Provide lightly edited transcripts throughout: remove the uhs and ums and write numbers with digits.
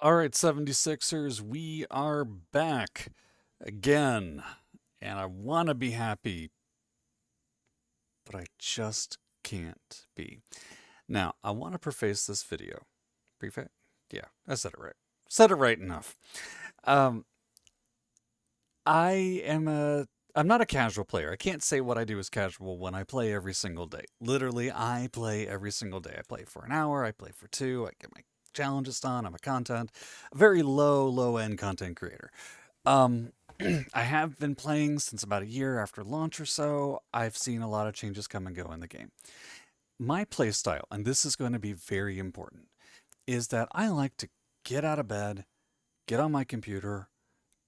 All right, 76ers, we are back again. And I want to be happy, but I just can't be. Now, I want to preface this video. Preface? Yeah, I said it right. Said it right enough. Um, I am a I'm not a casual player. I can't say what I do is casual when I play every single day. Literally, I play every single day. I play for an hour, I play for two, I get my challenges done, I'm a a very low end content creator. Um, I have been playing since about a year after launch or so. I've seen a lot of changes come and go in the game. My playstyle, and this is going to be very important, is that I like to get out of bed, get on my computer,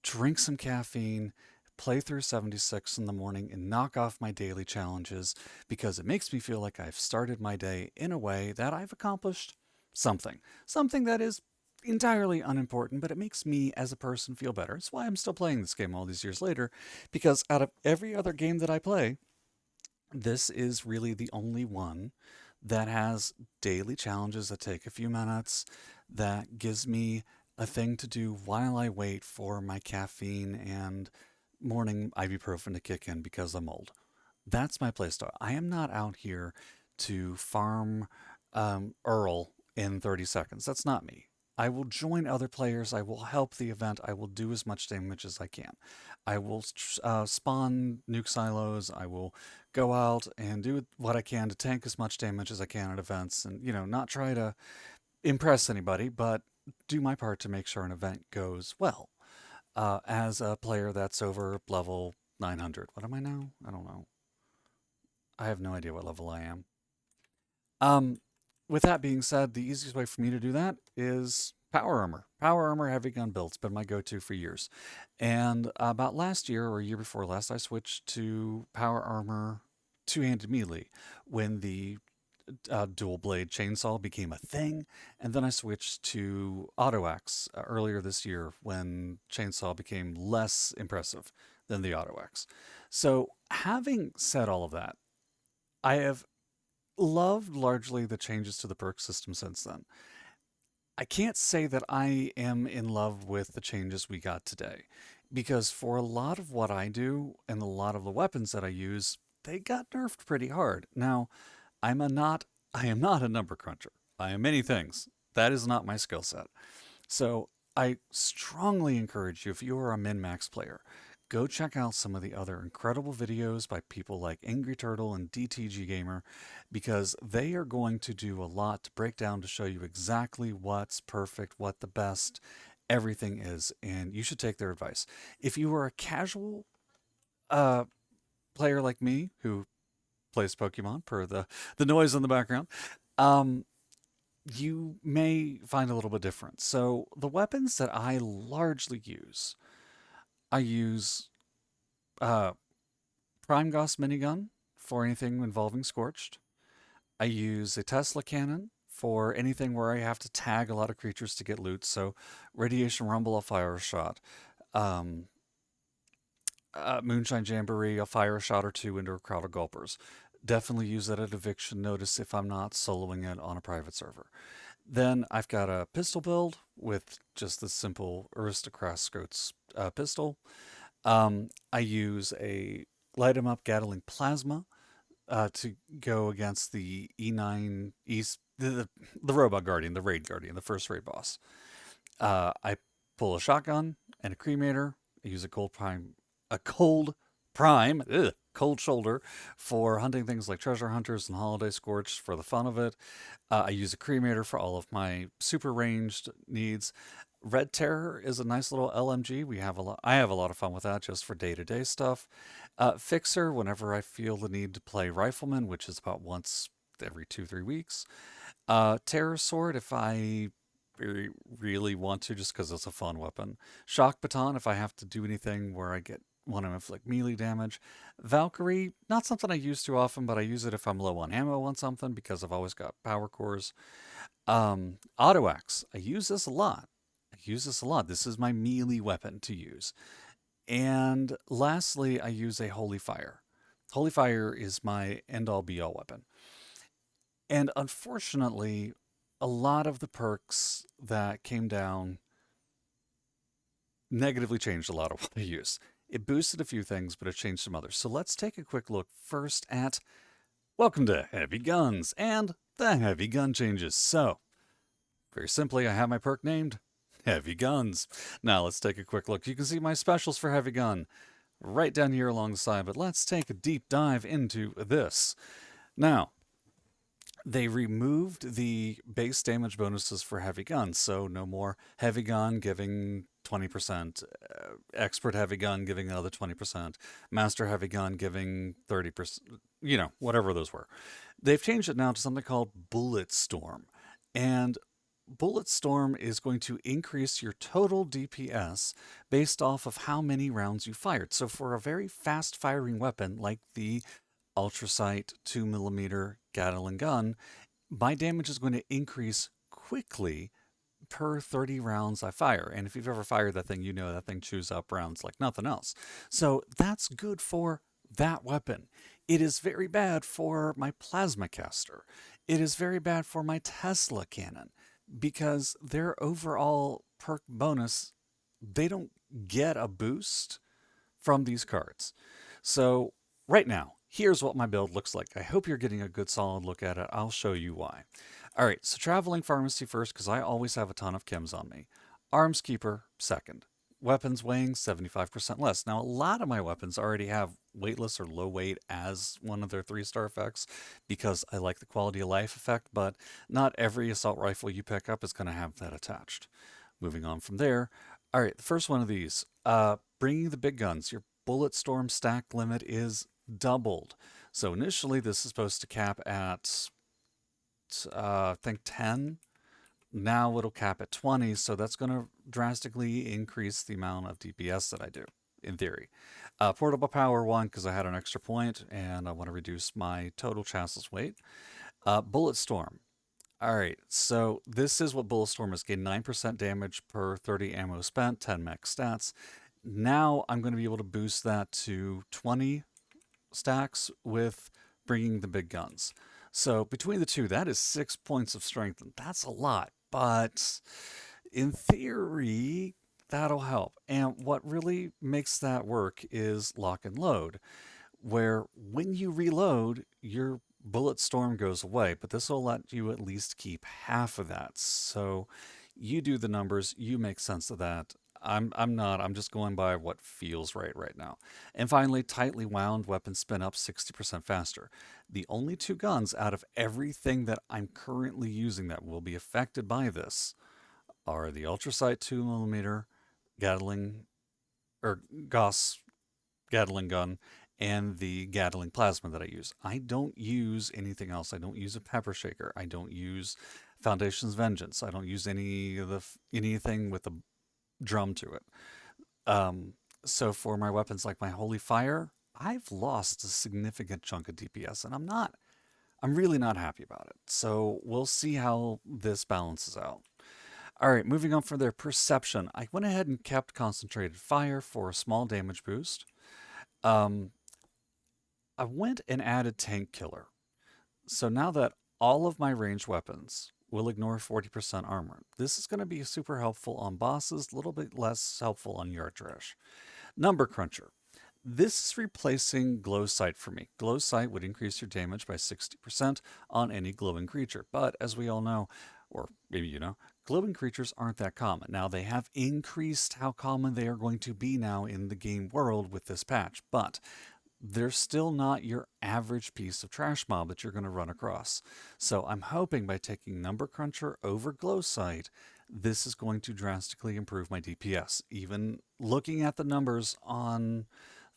drink some caffeine, play through 76 in the morning, and knock off my daily challenges because it makes me feel like I've started my day in a way that I've accomplished something. Something that is entirely unimportant, but it makes me as a person feel better. It's why I'm still playing this game all these years later, because out of every other game that I play, this is really the only one that has daily challenges that take a few minutes, that gives me a thing to do while I wait for my caffeine and morning ibuprofen to kick in because I'm old. That's my playstyle. I am not out here to farm Earl in 30 seconds. That's not me. I will join other players. I will help the event. I will do as much damage as I can. I will spawn nuke silos. I will go out and do what I can to tank as much damage as I can at events and, not try to impress anybody, but do my part to make sure an event goes well. As a player that's over level 900. What am I now? I don't know. I have no idea what level I am. Um, with that being said, the easiest way for me to do that is power armor. Power armor heavy gun build's been my go-to for years. And about last year or a year before last, I switched to power armor two-handed melee when the dual blade chainsaw became a thing, and then I switched to auto axe earlier this year when chainsaw became less impressive than the auto axe. So, having said all of that, I have loved largely the changes to the perk system since then. I can't say that I am in love with the changes we got today, because for a lot of what I do and a lot of the weapons that I use, they got nerfed pretty hard. Now, I'm a not I am not a number cruncher. I am many things. That is not my skill set. So I strongly encourage you, if you are a min-max player, go check out some of the other incredible videos by people like Angry Turtle and DTG Gamer, because they are going to do a lot to break down to show you exactly what's perfect, what the best everything is, and you should take their advice. If you are a casual uh, player like me who plays Pokemon per the noise in the background, um, you may find a little bit different. So the weapons that I largely use, I use uh, Prime Gauss minigun for anything involving Scorched. I use a Tesla cannon for anything where I have to tag a lot of creatures to get loot. So Radiation Rumble, I'll fire a shot. Um, Moonshine Jamboree, I'll fire a shot or two into a crowd of gulpers. Definitely use that at eviction notice if I'm not soloing it on a private server. Then I've got a pistol build with just the simple Aristocrat Scots pistol. I use a light 'em up Gatling plasma to go against the E9 East, the Robot Guardian, the Raid Guardian, the first raid boss. I pull a shotgun and a cremator. I use a cold prime, cold shoulder for hunting things like treasure hunters and holiday scorch for the fun of it. I use a cremator for all of my super ranged needs. Red Terror is a nice little LMG. I have a lot of fun with that just for day to day stuff. Fixer, whenever I feel the need to play Rifleman, which is about once every 2, 3 weeks. Terror Sword, if I really want to, just because it's a fun weapon. Shock Baton, if I have to do anything where I want to inflict melee damage. Valkyrie, not something I use too often, but I use it if I'm low on ammo on something because I've always got power cores. Auto Axe, I use this a lot. This is my melee weapon to use. And lastly, I use a Holy Fire. Holy Fire is my end all be all weapon. And unfortunately, a lot of the perks that came down negatively changed a lot of what I use. It boosted a few things, but it changed some others. So let's take a quick look first at welcome to Heavy Guns and the Heavy Gun changes. So, very simply, I have my perk named Heavy Guns. Now let's take a quick look. You can see my specials for Heavy Gun right down here along the side, but let's take a deep dive into this. Now, they removed the base damage bonuses for heavy guns, so no more heavy gun giving 20%, expert heavy gun giving another 20%, master heavy gun giving 30%, whatever those were. They've changed it now to something called Bullet Storm. And Bullet Storm is going to increase your total DPS based off of how many rounds you fired. So for a very fast firing weapon like the Ultrasight 2mm Gatling gun, my damage is going to increase quickly per 30 rounds I fire. And if you've ever fired that thing, you know that thing chews up rounds like nothing else. So that's good for that weapon. It is very bad for my plasma caster. It is very bad for my Tesla cannon because their overall perk bonus, they don't get a boost from these cards. So right now, here's what my build looks like. I hope you're getting a good solid look at it. I'll show you why. All right, so traveling pharmacy first because I always have a ton of chems on me. Arms keeper second. Weapons weighing 75% less. Now, a lot of my weapons already have weightless or low weight as one of their 3-star effects because I like the quality of life effect, but not every assault rifle you pick up is going to have that attached. Moving on from there. All right, the first one of these, bringing the big guns. Your bullet storm stack limit is doubled. So initially, this is supposed to cap at, I think, 10. Now it'll cap at 20, so that's going to drastically increase the amount of DPS that I do, in theory. Portable power 1, because I had an extra point, and I want to reduce my total chassis weight. Bullet storm. All right, so this is what Bullet Storm is. Gain 9% damage per 30 ammo spent, 10 max stats. Now I'm going to be able to boost that to 20 stacks with bringing the big guns. So between the two, that is 6 points of strength. And that's a lot, but in theory, that'll help. And what really makes that work is lock and load, where when you reload, your bullet storm goes away, but this will let you at least keep half of that. So you do the numbers, you make sense of that. I'm not. I'm just going by what feels right now. And finally, tightly wound weapons spin up 60% faster. The only two guns out of everything that I'm currently using that will be affected by this are the Ultrasight 2mm Gatling or Gauss Gatling gun and the Gatling plasma that I use. I don't use anything else. I don't use a pepper shaker. I don't use Foundation's Vengeance. I don't use anything with a drum to it. So for my weapons like my Holy Fire, I've lost a significant chunk of DPS, and I'm really not happy about it. So we'll see how this balances out. All right, moving on from their perception, I went ahead and kept concentrated fire for a small damage boost. Um, I went and added tank killer. So now that all of my ranged weapons will ignore 40% armor, this is going to be super helpful on bosses, a little bit less helpful on yard trash. Number cruncher. This is replacing glow sight for me. Glow sight would increase your damage by 60% on any glowing creature, but as we all know, or maybe you know, glowing creatures aren't that common. Now they have increased how common they are going to be now in the game world with this patch, but they're still not your average piece of trash mob that you're going to run across. So I'm hoping by taking Number Cruncher over Glow Sight, this is going to drastically improve my DPS. Even looking at the numbers on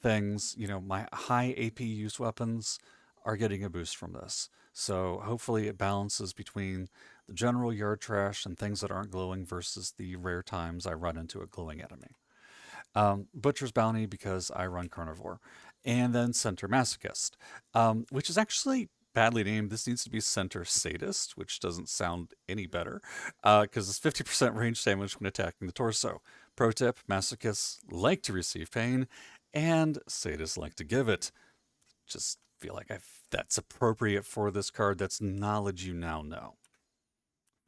things, my high AP use weapons are getting a boost from this. So hopefully it balances between the general yard trash and things that aren't glowing versus the rare times I run into a glowing enemy. Butcher's Bounty because I run Carnivore. And then Center Masochist, which is actually badly named. This needs to be Center Sadist, which doesn't sound any better because it's 50% range damage when attacking the torso. Pro tip, masochists like to receive pain and sadists like to give it. Just feel like that's appropriate for this card. That's knowledge you now know.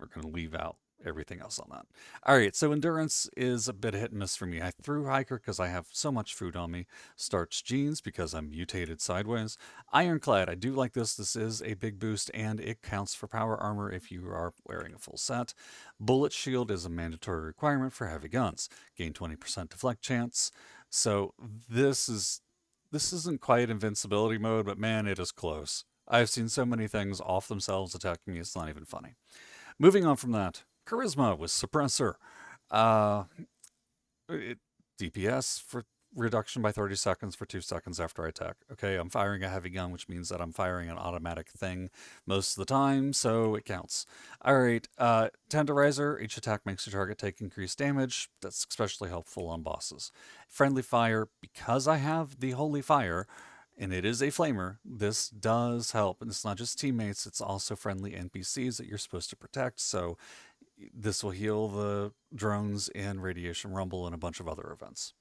We're going to leave out everything else on that. All right, so endurance is a bit hit and miss for me. I threw hiker because I have so much food on me. Starch jeans because I'm mutated sideways. Ironclad, I do like this. This is a big boost and it counts for power armor if you are wearing a full set. Bullet shield is a mandatory requirement for heavy guns. Gain 20% deflect chance. So this isn't quite invincibility mode, but man, it is close. I've seen so many things off themselves attacking me, it's not even funny. Moving on from that, Charisma with Suppressor. Uh, it, DPS for reduction by 30 seconds for 2 seconds after I attack. Okay, I'm firing a heavy gun, which means that I'm firing an automatic thing most of the time, so it counts. All right, Tenderizer. Each attack makes your target take increased damage. That's especially helpful on bosses. Friendly Fire, because I have the Holy Fire, and it is a flamer, this does help. And it's not just teammates, it's also friendly NPCs that you're supposed to protect. So this will heal the drones in Radiation Rumble and a bunch of other events.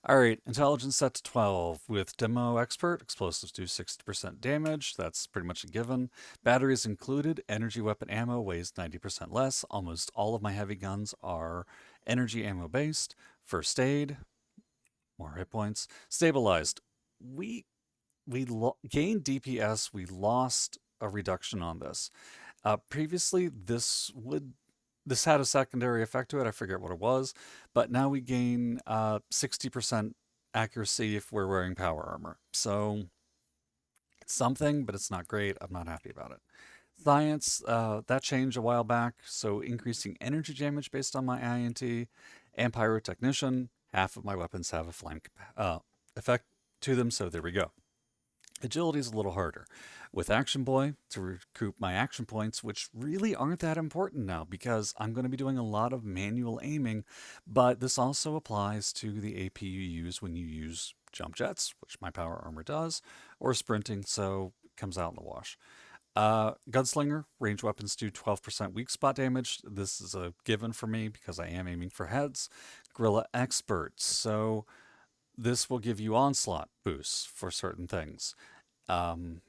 All right, intelligence set to 12 with Demo Expert. Explosives do 60% damage. That's pretty much a given. Batteries included. Energy weapon ammo weighs 90% less. Almost all of my heavy guns are energy ammo based. First aid, more hit points. Stabilized. We gained DPS. We lost a reduction on this. Previously, this had a secondary effect to it. I forget what it was, but now we gain 60% accuracy if we're wearing power armor. So it's something, but it's not great. I'm not happy about it. Science, that changed a while back. So increasing energy damage based on my INT and pyrotechnician. Half of my weapons have a flame effect to them. So there we go. Agility is a little harder. With Action Boy, to recoup my action points, which really aren't that important now because I'm going to be doing a lot of manual aiming, but this also applies to the AP you use when you use jump jets, which my power armor does, or sprinting, so it comes out in the wash. Gunslinger, range weapons do 12% weak spot damage. This is a given for me because I am aiming for heads. Guerrilla Expert, so this will give you onslaught boosts for certain things. Um,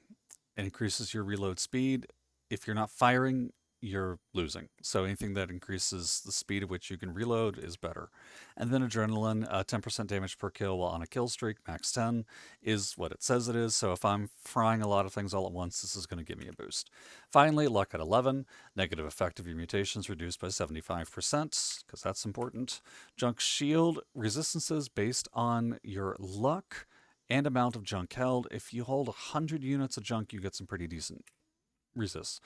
it increases your reload speed. If you're not firing, you're losing. So anything that increases the speed at which you can reload is better. And then adrenaline, 10% damage per kill while on a kill streak, max 10 is what it says it is. So if I'm frying a lot of things all at once, this is going to give me a boost. Finally, luck at 11, negative effect of your mutations reduced by 75%, because that's important. Junk shield, resistances based on your luck and amount of junk held. If you hold 100 units of junk, you get some pretty decent resists.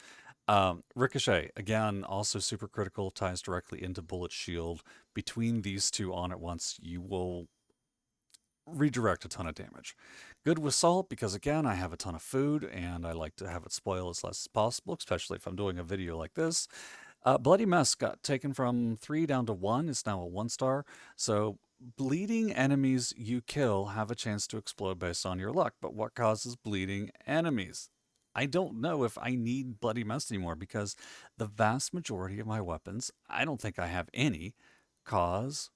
Ricochet, again, also super critical, ties directly into bullet shield. Between these two on at once, you will redirect a ton of damage. Good with salt because, again, I have a ton of food and I like to have it spoil as less as possible, especially if I'm doing a video like this. Bloody Mess got taken from 3 down to 1. It's now a 1-star. So bleeding enemies you kill have a chance to explode based on your luck. But what causes bleeding enemies? I don't know if I need Bloody Mess anymore because the vast majority of my weapons, I don't think I have any, cause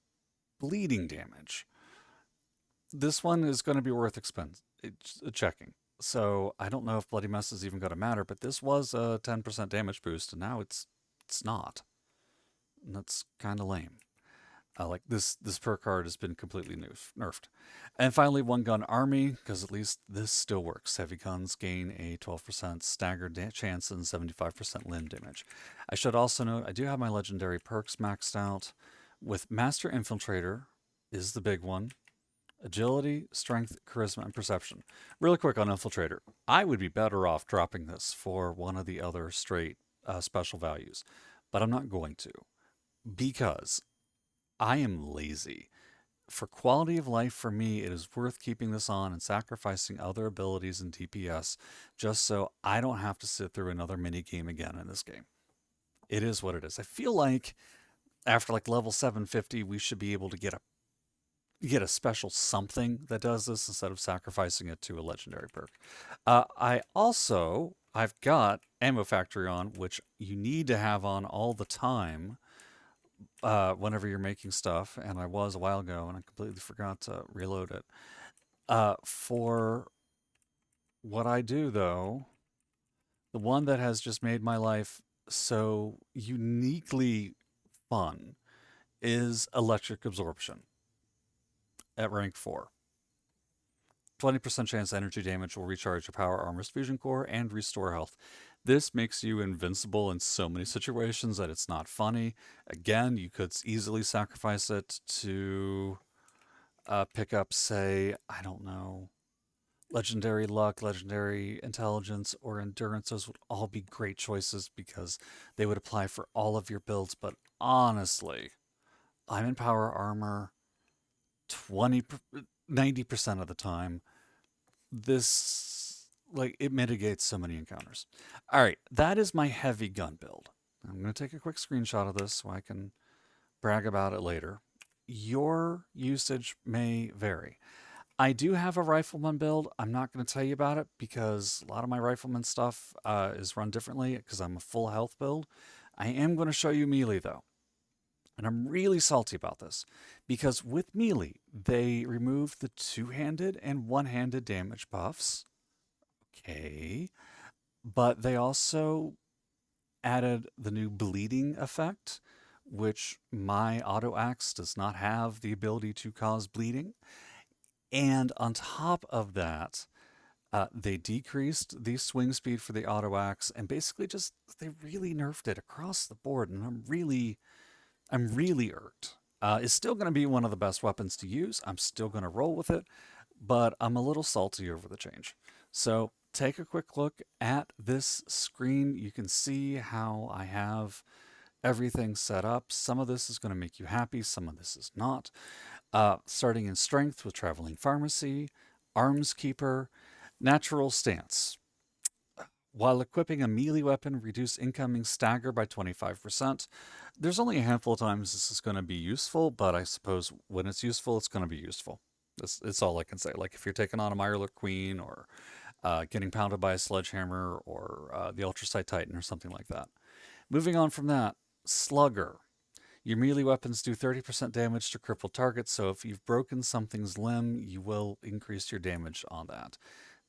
bleeding damage. This one is going to be worth checking. So I don't know if Bloody Mess is even going to matter, but this was a 10% damage boost, and now it's not. And that's kind of lame. Like this perk card has been completely nerfed. And finally, one gun army, because at least this still works. Heavy guns gain a 12% staggered chance and 75% limb damage. I should also note I do have my legendary perks maxed out. With Master Infiltrator is the big one. Agility, strength, charisma, and perception. Really quick on Infiltrator. I would be better off dropping this for one of the other straight special values, but I'm not going to because I am lazy. For quality of life for me, it is worth keeping this on and sacrificing other abilities in DPS just so I don't have to sit through another mini game again in this game. It is what it is. I feel like after like level 750, we should be able to get a special something that does this instead of sacrificing it to a legendary perk. I've got Ammo Factory on, which you need to have on all the time whenever you're making stuff, and I was a while ago, and I completely forgot to reload it. For what I do, though, the one that has just made my life so uniquely fun is electric absorption at rank 4. 20% chance energy damage will recharge your power armor's fusion core and restore health. This makes you invincible in so many situations that it's not funny. Again, you could easily sacrifice it to pick up, say, I don't know, legendary luck, legendary intelligence, or endurance. Those would all be great choices because they would apply for all of your builds. But honestly, I'm in power armor 20, 90% of the time. This, like, it mitigates so many encounters. All right, that is my heavy gun build. I'm going to take a quick screenshot of this so I can brag about it later. Your usage may vary. I do have a rifleman build. I'm not going to tell you about it because a lot of my rifleman stuff is run differently because I'm a full health build. I am going to show you melee though. And I'm really salty about this because with melee, they removed the two-handed and one-handed damage buffs. Okay. But they also added the new bleeding effect, which my auto axe does not have the ability to cause bleeding. And on top of that, they decreased the swing speed for the auto axe and basically just they really nerfed it across the board. And I'm really irked. It's still going to be one of the best weapons to use. I'm still going to roll with it, but I'm a little salty over the change. So take a quick look at this screen. You can see how I have everything set up. Some of this is going to make you happy, some of this is not. Starting in strength with traveling pharmacy, arms keeper, natural stance. While equipping a melee weapon, reduce incoming stagger by 25%. There's only a handful of times this is going to be useful, but I suppose when it's useful, it's going to be useful. It's all I can say. Like if you're taking on a Mirelurk Queen or getting pounded by a sledgehammer or the Ultrasight Titan or something like that. Moving on from that, Slugger. Your melee weapons do 30% damage to crippled targets, so if you've broken something's limb, you will increase your damage on that.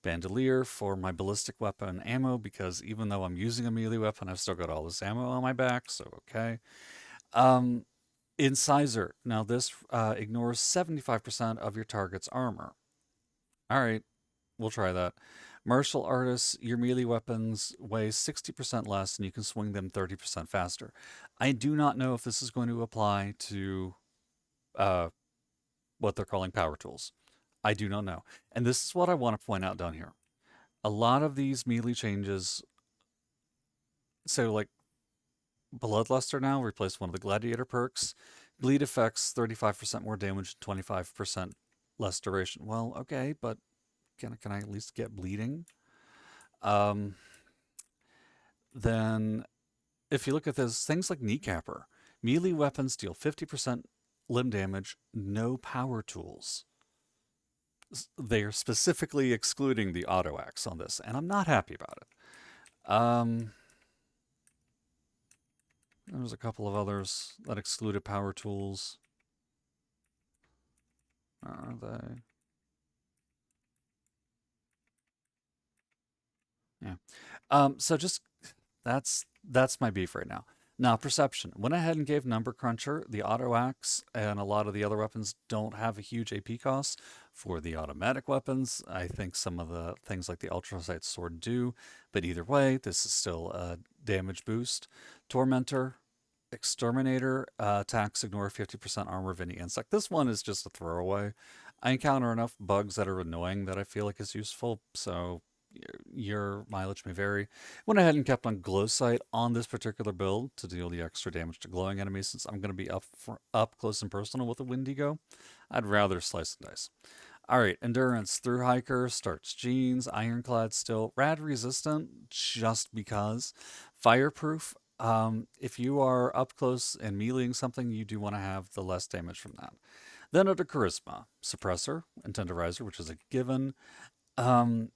Bandolier for my ballistic weapon ammo, because even though I'm using a melee weapon, I've still got all this ammo on my back, so okay. Um, Incisor. Now this ignores 75% of your target's armor. All right, we'll try that. Martial artists, your melee weapons weigh 60% less and you can swing them 30% faster. I do not know if this is going to apply to uh, what they're calling power tools. I do not know. And this is what I want to point out down here. A lot of these melee changes, so like Bloodluster now replaced one of the gladiator perks. Bleed effects 35% more damage, 25% less duration. Well, okay, but can I at least get bleeding? Um, then if you look at this, things like Kneecapper, melee weapons deal 50% limb damage, no power tools. They are specifically excluding the auto axe on this, and I'm not happy about it. There's a couple of others that excluded power tools. Are they? Yeah. So just that's my beef right now. Now, perception. Went ahead and gave Number Cruncher the auto axe, and a lot of the other weapons don't have a huge AP cost. For the automatic weapons, I think some of the things like the Ultrasight Sword do, but either way, this is still a damage boost. Tormentor, Exterminator, attacks ignore 50% armor of any insect. This one is just a throwaway. I encounter enough bugs that are annoying that I feel like it's useful, so your mileage may vary. Went ahead and kept on glow sight on this particular build to deal the extra damage to glowing enemies since I'm going to be up close and personal with a Wendigo. I'd rather slice and dice. All right, endurance through hiker starts jeans, ironclad still, rad resistant just because, fireproof. If you are up close and meleeing something, you do want to have the less damage from that. Then under charisma, suppressor and tenderizer, which is a given. Um,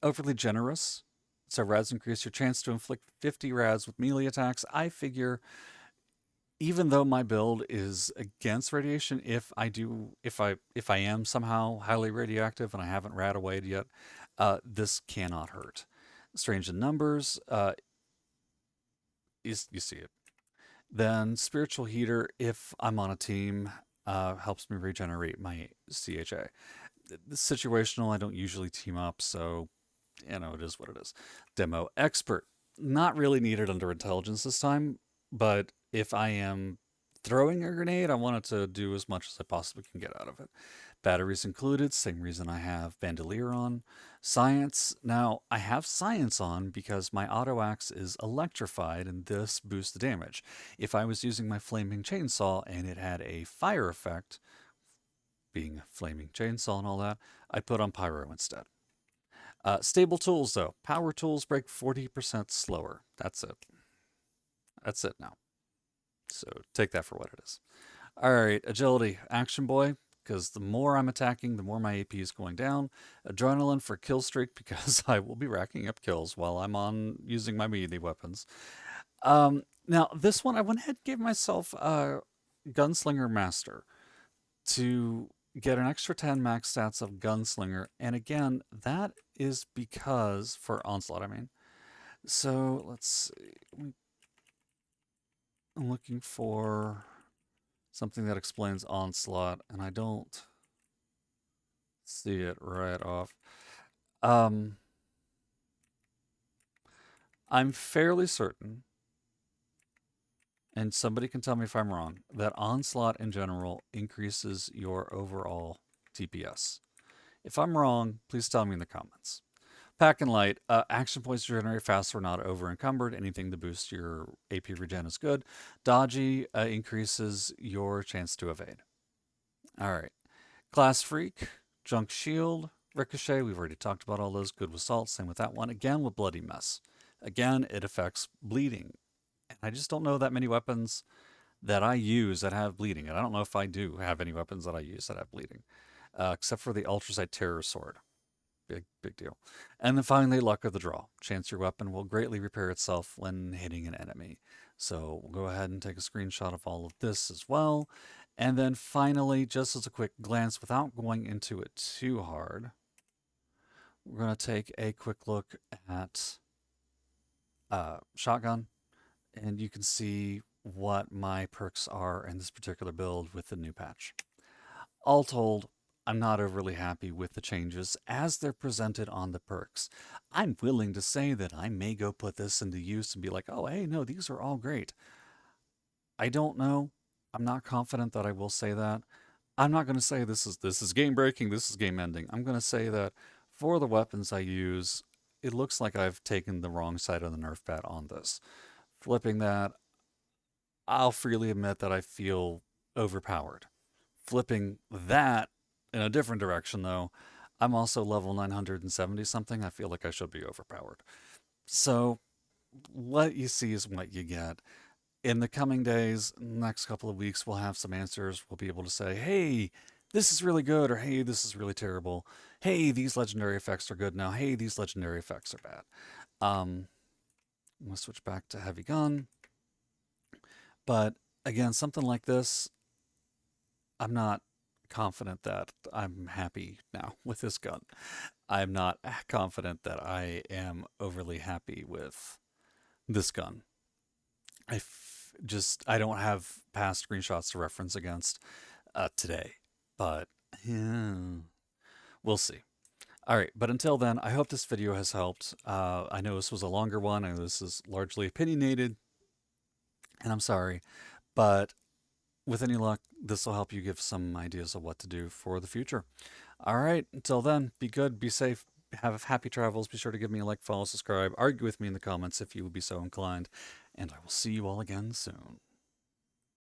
Overly generous. So rads increase your chance to inflict 50 rads with melee attacks. I figure even though my build is against radiation, if I am somehow highly radioactive and I haven't rad away yet, this cannot hurt. Strange in numbers, You see it. Then spiritual heater, if I'm on a team, helps me regenerate my CHA. This situational. I don't usually team up, so it is what it is. Demo expert, not really needed under intelligence this time, but if I am throwing a grenade, I want it to do as much as I possibly can get out of it. Batteries included, same reason I have bandolier on. Science, now I have science on because my auto axe is electrified and this boosts the damage. If I was using my flaming chainsaw and it had a fire effect, being a flaming chainsaw and all that, I'd put on pyro instead. Stable tools though, power tools break 40% slower. That's it. That's it now. So take that for what it is. All right, agility, action boy, because the more I'm attacking, the more my AP is going down. Adrenaline for kill streak, because I will be racking up kills while I'm on using my melee weapons. Now, this one, I went ahead and gave myself a Gunslinger Master to get an extra 10 max stats of Gunslinger. And again, that is because, for Onslaught, I mean. So let's see. I'm looking for something that explains Onslaught, and I don't see it right off. I'm fairly certain, and somebody can tell me if I'm wrong, that Onslaught in general increases your overall TPS. If I'm wrong, please tell me in the comments. Pack and light, action points regenerate faster, not over encumbered. Anything to boost your AP regen is good. Dodgy increases your chance to evade. All right. Class Freak, Junk Shield, Ricochet, we've already talked about all those. Good with Salt, same with that one. Again with Bloody Mess. Again, it affects bleeding. And I just don't know that many weapons that I use that have bleeding. And I don't know if I do have any weapons that I use that have bleeding. Except for the Ultrasight Terror Sword. Big deal. And then finally, Luck of the Draw. Chance your weapon will greatly repair itself when hitting an enemy. So we'll go ahead and take a screenshot of all of this as well. And then finally, just as a quick glance, without going into it too hard, we're going to take a quick look at shotgun. And you can see what my perks are in this particular build with the new patch. All told, I'm not overly happy with the changes as they're presented on the perks. I'm willing to say that I may go put this into use and be like, oh, hey, no, these are all great. I don't know. I'm not confident that I will say that. I'm not going to say this is game breaking, this is game ending. I'm going to say that for the weapons I use, it looks like I've taken the wrong side of the Nerf bat on this. Flipping that, I'll freely admit that I feel overpowered. Flipping that in a different direction, though, I'm also level 970 something. I feel like I should be overpowered. So, what you see is what you get. In the coming days, next couple of weeks, we'll have some answers. We'll be able to say, hey, this is really good, or hey, this is really terrible. Hey, these legendary effects are good now. Hey, these legendary effects are bad. I'm going to switch back to heavy gun. But again, something like this, I'm not confident that I'm happy now with this gun. I'm not confident that I am overly happy with this gun. I don't have past screenshots to reference against today, but yeah, we'll see. All right, but until then, I hope this video has helped. I know this was a longer one. I know this is largely opinionated, and I'm sorry, but with any luck, this will help you give some ideas of what to do for the future. All right, until then, be good, be safe, have happy travels. Be sure to give me a like, follow, subscribe, argue with me in the comments if you would be so inclined, and I will see you all again soon.